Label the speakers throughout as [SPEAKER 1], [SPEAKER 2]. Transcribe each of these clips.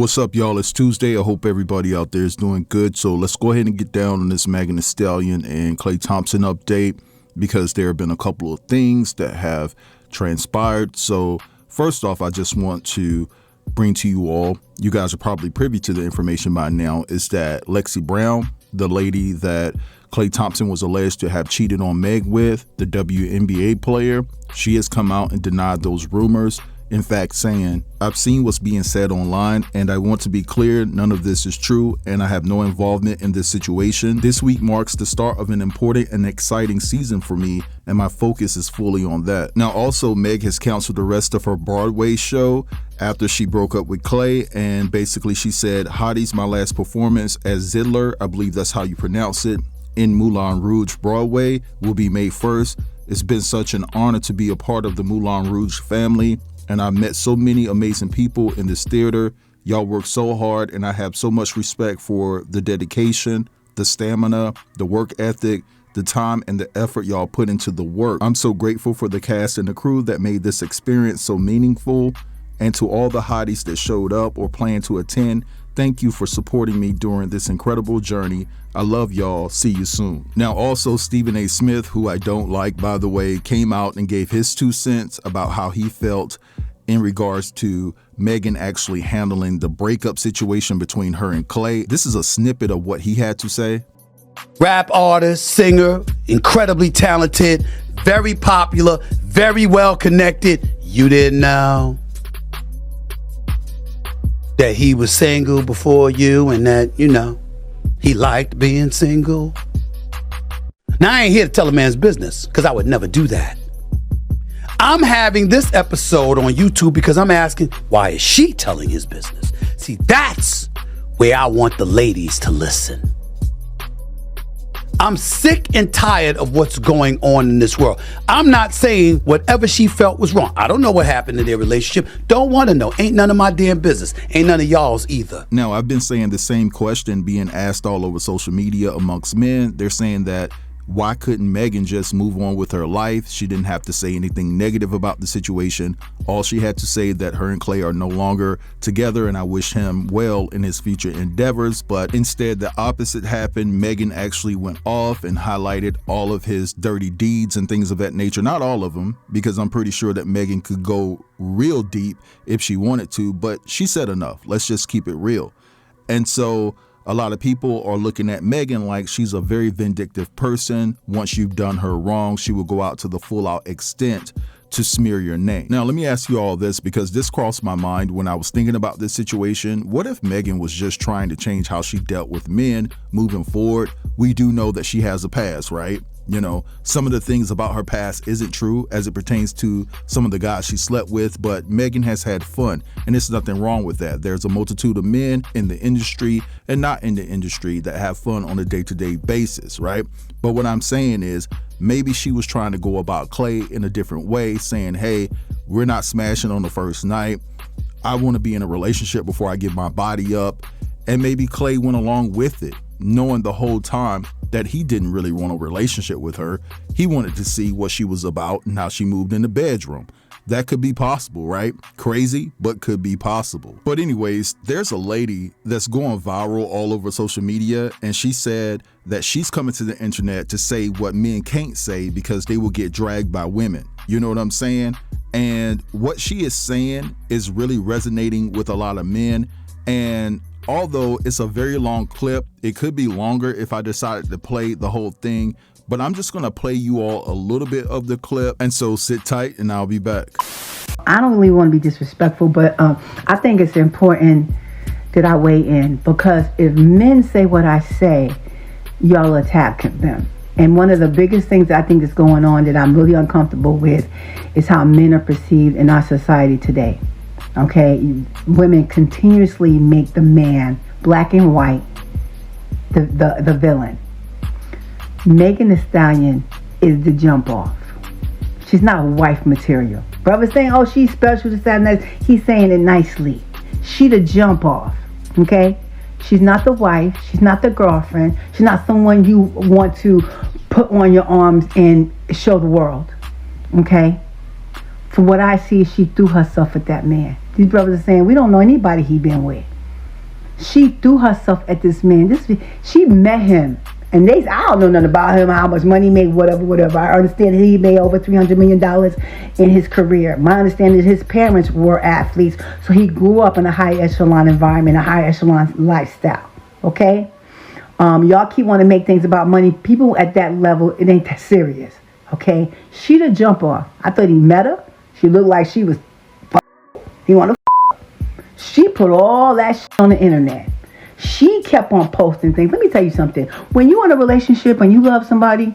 [SPEAKER 1] What's up, y'all? It's Tuesday. I hope everybody out there is doing good. So let's go ahead and get down on this Megan Thee Stallion and Klay Thompson update, because there have been a couple of things that have transpired. So first off, I just want to bring to you all, you guys are probably privy to the information by now, is that Lexie Brown, the lady that Klay Thompson was alleged to have cheated on Meg with, the WNBA player, she has come out and denied those rumors. In fact, saying, I've seen what's being said online, and I want to be clear, none of this is true, and I have no involvement in this situation. This week marks the start of an important and exciting season for me, and my focus is fully on that. Now, also, Meg has canceled the rest of her Broadway show after she broke up with Klay, and basically she said, Hottie's my last performance as Zidler, I believe that's how you pronounce it, in Moulin Rouge Broadway will be May 1st. It's been such an honor to be a part of the Moulin Rouge family, and I've met so many amazing people in this theater. Y'all work so hard, and I have so much respect for the dedication, the stamina, the work ethic, the time, and the effort y'all put into the work. I'm so grateful for the cast and the crew that made this experience so meaningful. And to all the hotties that showed up or plan to attend, thank you for supporting me during this incredible journey. I love y'all. See you soon. Now, also, Stephen A. Smith, who I don't like, by the way, came out and gave his 2 cents about how he felt in regards to Megan actually handling the breakup situation between her and Klay. This is a snippet of what he had to say.
[SPEAKER 2] Rap artist, singer, incredibly talented, very popular, very well connected. You didn't know that he was single before you, and that, you know, he liked being single. Now, I ain't here to tell a man's business, because I would never do that. I'm having this episode on YouTube because I'm asking, why is she telling his business? See, that's where I want the ladies to listen. I'm sick and tired of what's going on in this world. I'm not saying whatever she felt was wrong. I don't know what happened in their relationship. Don't want to know. Ain't none of my damn business. Ain't none of y'all's either.
[SPEAKER 1] Now, I've been saying the same question being asked all over social media amongst men. They're saying that, why couldn't Megan just move on with her life? She didn't have to say anything negative about the situation. All she had to say that her and Klay are no longer together, and I wish him well in his future endeavors. But instead, the opposite happened. Megan actually went off and highlighted all of his dirty deeds and things of that nature. Not all of them, because I'm pretty sure that Megan could go real deep if she wanted to, but she said enough. Let's just keep it real. And so a lot of people are looking at Megan like she's a very vindictive person. Once you've done her wrong, she will go out to the full out extent to smear your name. Now, let me ask you all this, because this crossed my mind when I was thinking about this situation. What if Megan was just trying to change how she dealt with men moving forward? We do know that she has a past, right? You know, some of the things about her past isn't true as it pertains to some of the guys she slept with, but Megan has had fun, and there's nothing wrong with that. There's a multitude of men in the industry and not in the industry that have fun on a day-to-day basis, right? But what I'm saying is, maybe she was trying to go about Klay in a different way, saying, hey, we're not smashing on the first night. I want to be in a relationship before I give my body up. And maybe Klay went along with it, knowing the whole time that he didn't really want a relationship with her. He wanted to see what she was about and how she moved in the bedroom. That could be possible, right? Crazy, but could be possible. But anyways, there's a lady that's going viral all over social media, and she said that she's coming to the internet to say what men can't say because they will get dragged by women. You know what I'm saying? And what she is saying is really resonating with a lot of men. And although it's a very long clip, it could be longer if I decided to play the whole thing, but I'm just gonna play you all a little bit of the clip, and so sit tight and I'll be back.
[SPEAKER 3] I don't really want to be disrespectful, but I think it's important that I weigh in, because if men say what I say, y'all attack them. And one of the biggest things that I think is going on that I'm really uncomfortable with is how men are perceived in our society today. Okay, women continuously make the man, black and white, the villain. Megan Thee Stallion is the jump off. She's not wife material. Brother's saying, oh, she's special, this, that, and that. He's saying it nicely. She the jump off, okay? She's not the wife. She's not the girlfriend. She's not someone you want to put on your arms and show the world, okay? From what I see, she threw herself at that man. These brothers are saying, we don't know anybody he been with. She threw herself at this man. She met him. And I don't know nothing about him, how much money he made, whatever. I understand that he made over $300 million in his career. My understanding is his parents were athletes, so he grew up in a high echelon environment, a high echelon lifestyle. Okay? Y'all keep wanting to make things about money. People at that level, it ain't that serious. Okay? She the jump off. I thought he met her. She looked like she was he wanted to She put all that shit on the internet. She kept on posting things. Let me tell you something. When you're in a relationship and you love somebody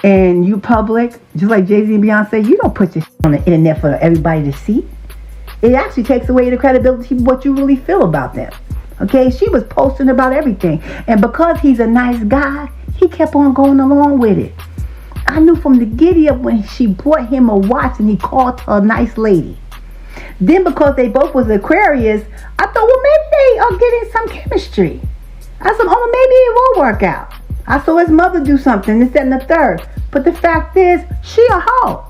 [SPEAKER 3] and you public, just like Jay-Z and Beyonce, you don't put your shit on the internet for everybody to see. It actually takes away the credibility of what you really feel about them. Okay? She was posting about everything. And because he's a nice guy, he kept on going along with it. I knew from the giddy up when she bought him a watch and he called her a nice lady. Then because they both was Aquarius, I thought, well, maybe they are getting some chemistry. I said, oh, maybe it will work out. I saw his mother do something, this, that, and the third. But the fact is, she a hoe.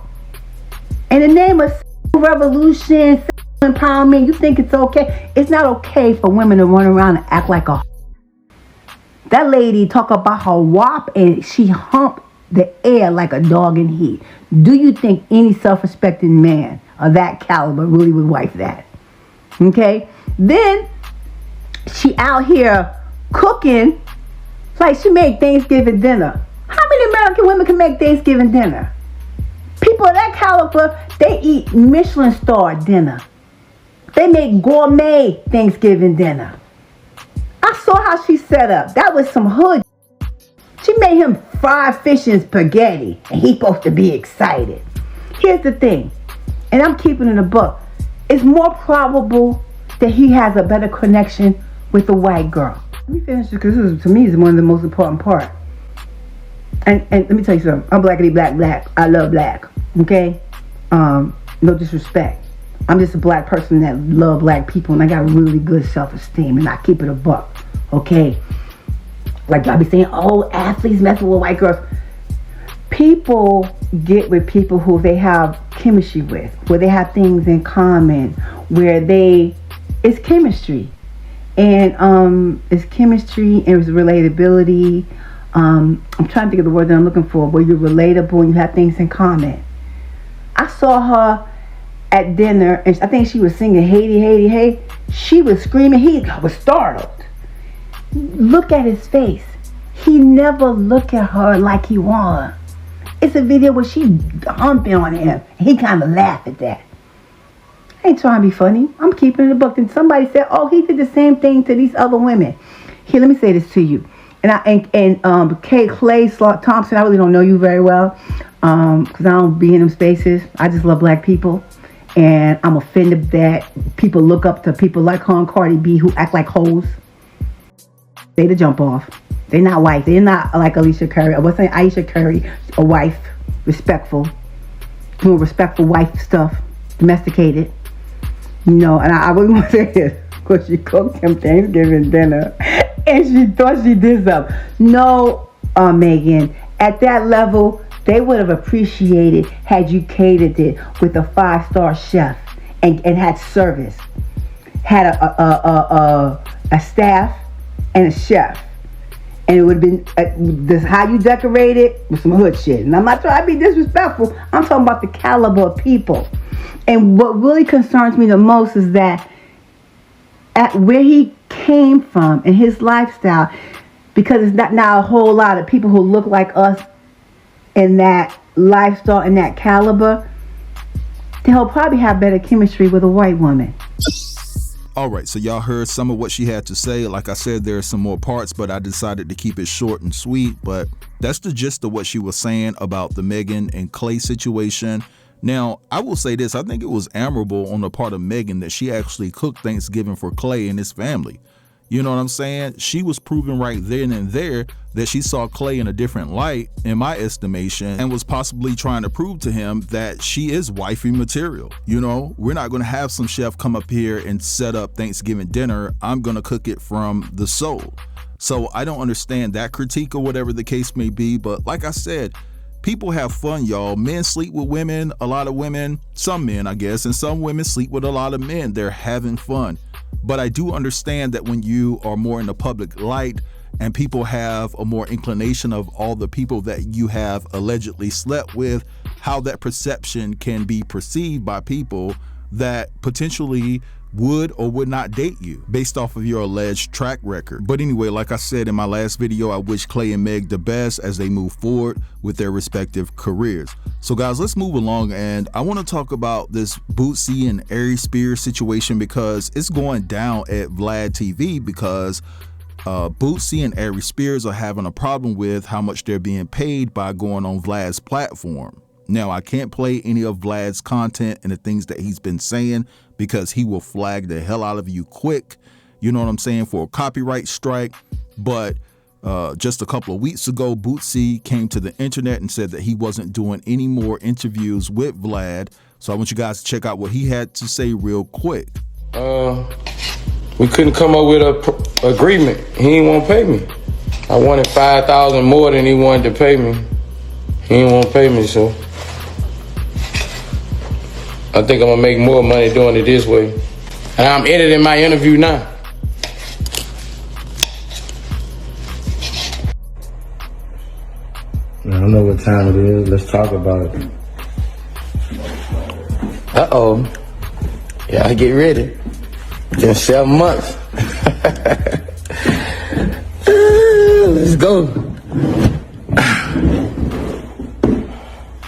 [SPEAKER 3] In the name of revolution, empowerment, you think it's okay? It's not okay for women to run around and act like a hoe. That lady talk about her wop and she humped the air like a dog in heat. Do you think any self-respecting man of that caliber really would wife that? Okay? Then she out here cooking like she made Thanksgiving dinner. How many American women can make Thanksgiving dinner? People of that caliber, they eat Michelin star dinner. They make gourmet Thanksgiving dinner. I saw how she set up. That was some hood. She made him fried fish and spaghetti, and he's supposed to be excited. Here's the thing, and I'm keeping it a buck. It's more probable that he has a better connection with a white girl. Let me finish this because this, to me, is one of the most important parts. And let me tell you something. I'm blackity black. I love black. Okay? No disrespect. I'm just a black person that love black people, and I got really good self-esteem, and I keep it a buck. Okay? Like y'all be saying, oh, athletes messing with white girls. People get with people who they have chemistry with, where they have things in common, where it's chemistry. And it's chemistry and it's relatability. I'm trying to think of the word that I'm looking for, where you're relatable and you have things in common. I saw her at dinner, and I think she was singing Haiti, Haiti, hey. She was screaming. He was startled. Look at his face. He never look at her like he want her. It's a video where she humping on him. He kind of laughed at that. I ain't trying to be funny. I'm keeping it a book. And somebody said, oh, he did the same thing to these other women. Here, let me say this to you. Klay, Thompson, I really don't know you very well because I don't be in them spaces. I just love black people. And I'm offended that people look up to people like her and Cardi B who act like hoes. They the jump off. They're not white. They're not like Alicia Curry. I was saying Aisha Curry, a wife, respectful, doing respectful wife stuff, domesticated. You know, and I really want to say this because she cooked him Thanksgiving dinner and she thought she did something. No, Megan, at that level, they would have appreciated had you catered it with a 5-star chef and had service, had a staff and a chef, and it would have been this how you decorate it with some hood shit. And I'm not trying to be disrespectful. I'm talking about the caliber of people. And what really concerns me the most is that at where he came from and his lifestyle, because it's not now a whole lot of people who look like us in that lifestyle and that caliber, they'll probably have better chemistry with a white woman.
[SPEAKER 1] All right, so y'all heard some of what she had to say. Like I said, there are some more parts, but I decided to keep it short and sweet. But that's the gist of what she was saying about the Megan and Klay situation. Now, I will say this. I think it was admirable on the part of Megan that she actually cooked Thanksgiving for Klay and his family. You know what I'm saying? She was proving right then and there that she saw Klay in a different light, in my estimation, and was possibly trying to prove to him that she is wifey material. You know, we're not going to have some chef come up here and set up Thanksgiving dinner. I'm going to cook it from the soul. So I don't understand that critique or whatever the case may be. But like I said, people have fun, y'all. Men sleep with women, a lot of women, some men, I guess, and some women sleep with a lot of men. They're having fun. But I do understand that when you are more in the public light and people have a more inclination of all the people that you have allegedly slept with, how that perception can be perceived by people that potentially would or would not date you based off of your alleged track record. But anyway, like I said in my last video, I wish Klay and Meg the best as they move forward with their respective careers. So guys, let's move along, and I want to talk about this Boosie and Aries Spears situation because it's going down at Vlad TV because Boosie and Aries Spears are having a problem with how much they're being paid by going on Vlad's platform. Now, I can't play any of Vlad's content and the things that he's been saying because he will flag the hell out of you quick, you know what I'm saying, for a copyright strike. But just a couple of weeks ago, Boosie came to the internet and said that he wasn't doing any more interviews with Vlad. So I want you guys to check out what he had to say real quick.
[SPEAKER 4] We couldn't come up with an agreement. He didn't want to pay me. I wanted $5,000 more than he wanted to pay me. He didn't want to pay me, so I think I'm gonna make more money doing it this way. And I'm editing my interview now.
[SPEAKER 5] I don't know what time it is. Let's talk about it.
[SPEAKER 4] Uh-oh. Y'all get ready. Just 7 months. Let's go.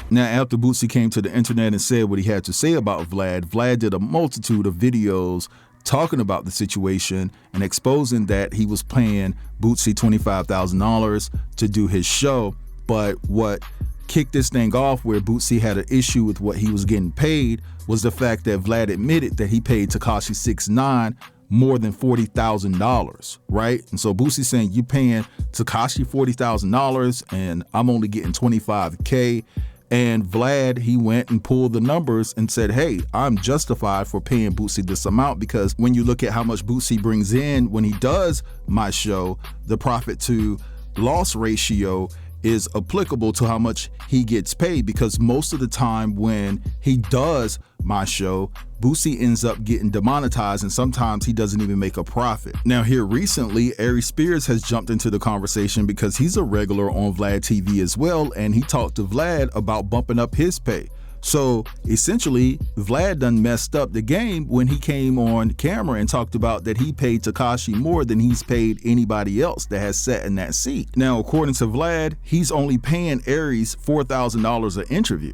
[SPEAKER 1] Now, after Boosie came to the internet and said what he had to say about Vlad, Vlad did a multitude of videos talking about the situation and exposing that he was paying Boosie $25,000 to do his show. But what kicked this thing off, where Boosie had an issue with what he was getting paid, was the fact that Vlad admitted that he paid Tekashi 6ix9ine more than $40,000, right? And so Boosie saying, you paying Tekashi $40,000 and I'm only getting $25K. And Vlad, he went and pulled the numbers and said, hey, I'm justified for paying Boosie this amount, because when you look at how much Boosie brings in when he does my show, the profit to loss ratio is applicable to how much he gets paid, because most of the time when he does my show, Boosie ends up getting demonetized and sometimes he doesn't even make a profit. Now here recently, Aries Spears has jumped into the conversation because he's a regular on Vlad TV as well, and he talked to Vlad about bumping up his pay. So essentially, Vlad done messed up the game when he came on camera and talked about that he paid Tekashi more than he's paid anybody else that has sat in that seat. Now, according to Vlad, he's only paying Aries $4,000 an interview.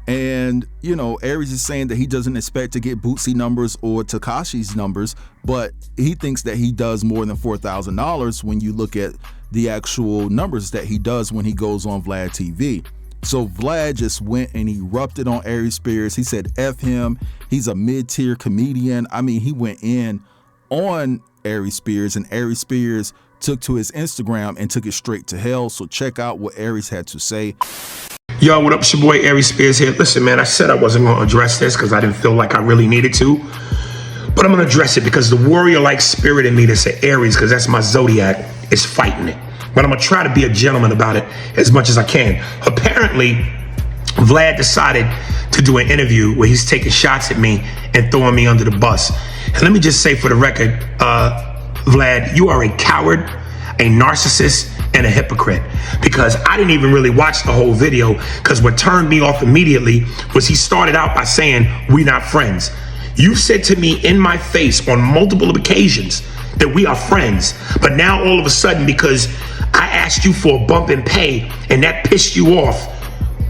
[SPEAKER 1] And, you know, Aries is saying that he doesn't expect to get Boosie numbers or Tekashi's numbers, but he thinks that he does more than $4,000 when you look at the actual numbers that he does when he goes on Vlad TV. So Vlad just went and erupted on Aries Spears. He said, F him. He's a mid-tier comedian. I mean, he went in on Aries Spears, and Aries Spears took to his Instagram and took it straight to hell. So check out what Aries had to say.
[SPEAKER 6] Yo, what up? It's your boy Aries Spears here. Listen, man, I said I wasn't going to address this because I didn't feel like I really needed to. But I'm going to address it because the warrior-like spirit in me that's an Aries, because that's my zodiac, is fighting it. But I'm going to try to be a gentleman about it as much as I can. Apparently, Vlad decided to do an interview where he's taking shots at me and throwing me under the bus. And let me just say for the record, Vlad, you are a coward, a narcissist, and a hypocrite, because I didn't even really watch the whole video, because what turned me off immediately was he started out by saying, "We not friends." You said to me in my face on multiple occasions that we are friends, but now all of a sudden, because I asked you for a bump in pay and that pissed you off,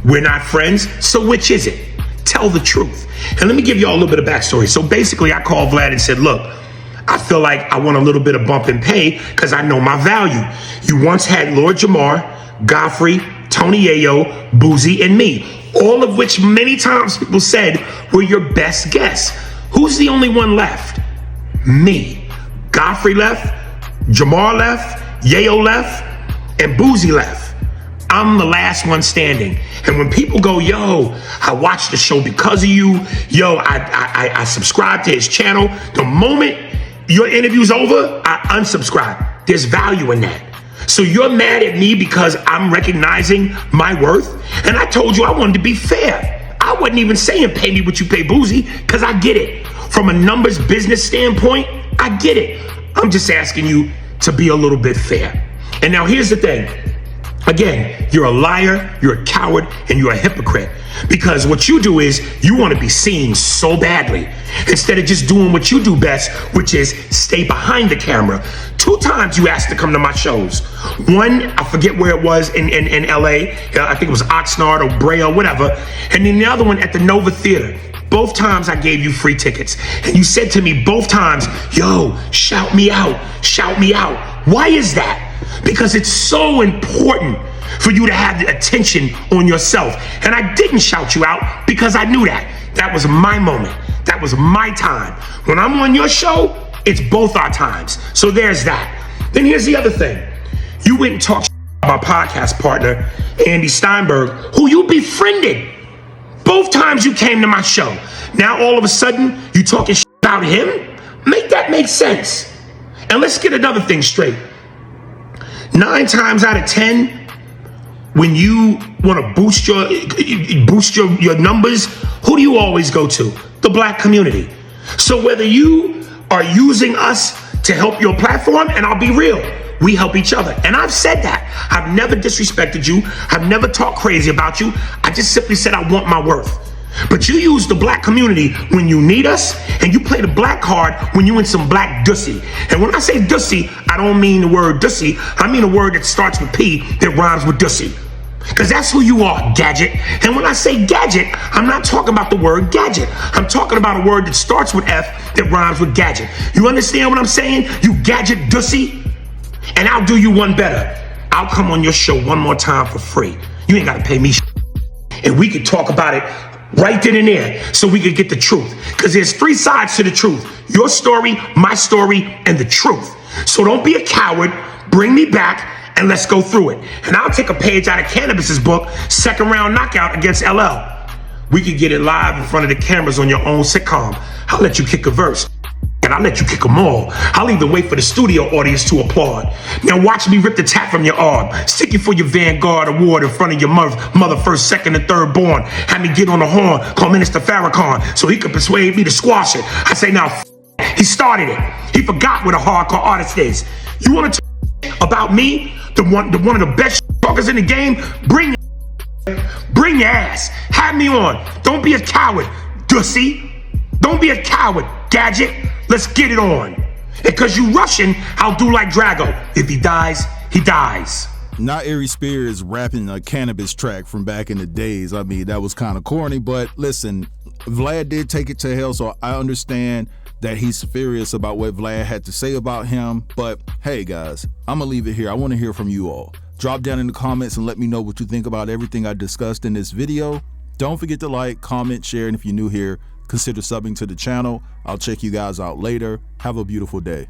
[SPEAKER 6] we're not friends? So which is it? Tell the truth. And let me give you all a little bit of backstory. So basically I called Vlad and said, look, I feel like I want a little bit of bump in pay because I know my value. You once had Lord Jamar, Godfrey, Tony Yayo, Boosie, and me, all of which many times people said were your best guests. Who's the only one left? Me. Godfrey left, Jamar left, Yayo left, and Boosie left. I'm the last one standing. And when people go, yo, I watched the show because of you, yo, I subscribed to his channel, the moment your interview's over, I unsubscribe. There's value in that. So you're mad at me because I'm recognizing my worth? And I told you I wanted to be fair. I wasn't even saying pay me what you pay Boosie, because I get it. From a numbers business standpoint, I I get it. I'm just asking you to be a little bit fair. And now here's the thing. Again, you're a liar, you're a coward, and you're a hypocrite. Because what you do is you want to be seen so badly instead of just doing what you do best, which is stay behind the camera. 2 times you asked to come to my shows. One, I forget where it was in LA. I think it was Oxnard or Brea or whatever. And then the other one at the Nova Theater. Both times I gave you free tickets. And you said to me both times, yo, shout me out, shout me out. Why is that? Because it's so important for you to have the attention on yourself. And I didn't shout you out because I knew that. That was my moment. That was my time. When I'm on your show, it's both our times. So there's that. Then here's the other thing. You went and talked about my podcast partner, Andy Steinberg, who you befriended. Both times you came to my show. Now all of a sudden, you talking about him? Make that make sense. And let's get another thing straight. 9 times out of 10, when you want to boost your numbers, who do you always go to? The black community. So whether you are using us to help your platform, and I'll be real, we help each other. And I've said that. I've never disrespected you. I've never talked crazy about you. I just simply said I want my worth. But you use the black community when you need us, and you play the black card when you in some black dussy. And when I say dussy, I don't mean the word dussy. I mean a word that starts with P that rhymes with dussy. Because that's who you are, gadget. And when I say gadget, I'm not talking about the word gadget. I'm talking about a word that starts with F that rhymes with gadget. You understand what I'm saying? You gadget dussy? And I'll do you one better. I'll come on your show one more time for free. You ain't got to pay me. And we could talk about it right then and there so we could get the truth. Because there's 3 sides to the truth. Your story, my story, and the truth. So don't be a coward. Bring me back and let's go through it. And I'll take a page out of Cannabis's book, Second Round Knockout against LL. We could get it live in front of the cameras on your own sitcom. I'll let you kick a verse. And I'll let you kick them all. I'll even wait for the studio audience to applaud. Now watch me rip the tat from your arm. Stick you for your Vanguard award in front of your mother first, second, and third born. Have me get on the horn, call Minister Farrakhan, so he could persuade me to squash it. I say now, he started it. He forgot what a hardcore artist is. You want to talk about me, the one of the best talkers in the game? Bring your ass. Have me on. Don't be a coward, dussy. Don't be a coward, gadget. Let's get it on. Because you Russian, I'll do like Drago. If he dies, he dies.
[SPEAKER 1] Not Aries Spears rapping a Cannabis track from back in the days. I mean, that was kind of corny, but listen, Vlad did take it to hell, so I understand that he's furious about what Vlad had to say about him. But hey guys, I'm gonna leave it here. I want to hear from you all. Drop down in the comments and let me know what you think about everything I discussed in this video. Don't forget to like, comment, share, and if you're new here, consider subbing to the channel. I'll check you guys out later. Have a beautiful day.